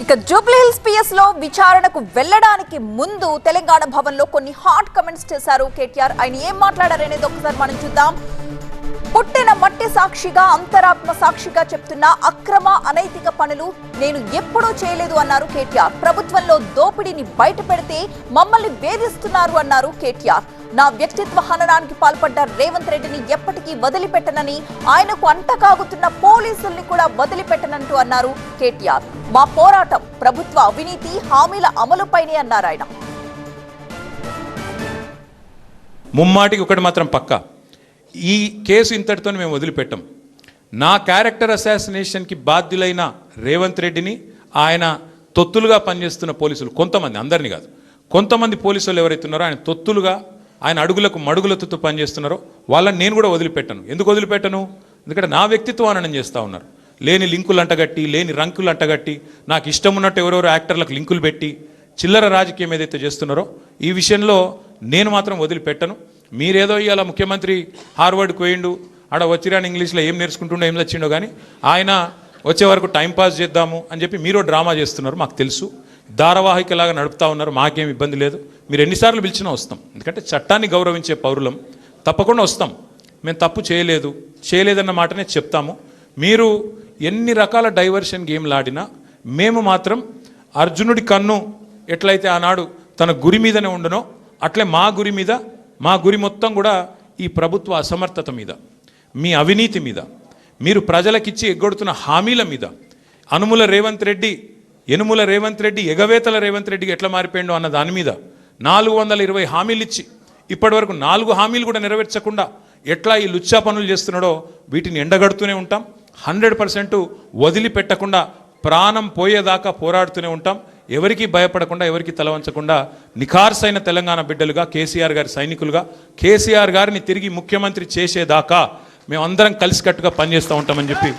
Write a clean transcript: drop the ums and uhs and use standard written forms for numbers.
ఇక జూబ్లీహిల్స్ పిఎస్ లో విచారణకు వెళ్లడానికి ముందు తెలంగాణ భవన్ లో కొన్ని హాట్ కమెంట్స్ చేశారు కేటీఆర్. ఆయన ఏం మాట్లాడారనేది ఒకసారి మనం చూద్దాం. పుట్టిన మట్టి సాక్షిగా అంతరాత్మ సాక్షిగా చెప్తున్న అక్రమ అనైతిక పనులు నేను ఎప్పుడూ చేయలేదు అన్నారు కేటీఆర్. ప్రభుత్వంలో దోపిడీని బయట పెడితే మమ్మల్ని వేధిస్తున్నారు అన్నారు కేటీఆర్. నా వ్యక్తిత్వ హననానికి పాల్పడ్డ రేవంత్ రెడ్డిని ఎప్పటికీ వదిలిపెట్టనని, ఆయనకు అంటకాగుతున్న పోలీసుల్ని కూడా వదిలిపెట్టనంటూ అన్నారు కేటీఆర్. మా పోరాటం ప్రభుత్వ అవినీతి హామీల అమలుపైనే అన్నారు ఆయన. ముమ్మాటికి ఒకటి మాత్రం పక్కా, ఈ కేసు ఇంతటితో మేము వదిలిపెట్టాం. నా క్యారెక్టర్ అసాసినేషన్కి బాధ్యులైన రేవంత్ రెడ్డిని ఆయన తొత్తులుగా పనిచేస్తున్న పోలీసులు కొంతమంది, అందరినీ కాదు, కొంతమంది పోలీసులు ఎవరైతే ఉన్నారో ఆయన తొత్తులుగా, ఆయన అడుగులకు మడుగులతో పనిచేస్తున్నారో వాళ్ళని నేను కూడా వదిలిపెట్టను. ఎందుకు వదిలిపెట్టను? ఎందుకంటే నా వ్యక్తిత్వం హననం చేస్తూ ఉన్నారు. లేని లింకులు అంటగట్టి, లేని రంకులు అంటగట్టి, నాకు ఇష్టం ఉన్నట్టు ఎవరెవరో యాక్టర్లకు లింకులు పెట్టి చిల్లర రాజకీయం ఏదైతే చేస్తున్నారో ఈ విషయంలో నేను మాత్రం వదిలిపెట్టను. మీరేదో ఇవాళ ముఖ్యమంత్రి హార్వర్డ్కి పోయిండు, ఆడ వచ్చిరాని ఇంగ్లీష్లో ఏం నేర్చుకుంటుండో ఏం తెచ్చిండో కానీ ఆయన వచ్చే వరకు టైంపాస్ చేద్దాము అని చెప్పి మీరు డ్రామా చేస్తున్నారు. మాకు తెలుసు, ధారావాహికలాగా నడుపుతా ఉన్నారు. మాకేం ఇబ్బంది లేదు. మీరు ఎన్నిసార్లు పిలిచినా వస్తాం. ఎందుకంటే చట్టాన్ని గౌరవించే పౌరులం, తప్పకుండా వస్తాం. మేము తప్పు చేయలేదన్న మాటనే చెప్తాము. మీరు ఎన్ని రకాల డైవర్షన్ గేమ్లు ఆడినా మేము మాత్రం అర్జునుడి కన్ను ఎట్లయితే ఆనాడు తన గురి మీదనే ఉండనో అట్లే మా గురి మొత్తం కూడా ఈ ప్రభుత్వ అసమర్థత మీద, మీ అవినీతి మీద, మీరు ప్రజలకిచ్చి ఎగ్గొడుతున్న హామీల మీద, యనుమల రేవంత్ రెడ్డి ఎగవేతల రేవంత్ రెడ్డికి ఎట్లా మారిపోయిండో అన్న దాని మీద 420 హామీలు ఇచ్చి ఇప్పటివరకు 4 హామీలు కూడా నెరవేర్చకుండా ఎట్లా ఈ లుచ్చా పనులు చేస్తున్నాడో వీటిని ఎండగడుతూనే ఉంటాం. 100% వదిలిపెట్టకుండా ప్రాణం పోయేదాకా పోరాడుతూనే ఉంటాం. ఎవరికి భయపడకుండా, ఎవరికి తలవంచకుండా నిఖార్సైన తెలంగాణ బిడ్డలుగా, కేసీఆర్ గారి సైనికులుగా, కేసీఆర్ గారిని తిరిగి ముఖ్యమంత్రి చేసేదాకా మేమందరం కలిసికట్టుగా పనిచేస్తూ ఉంటామని చెప్పి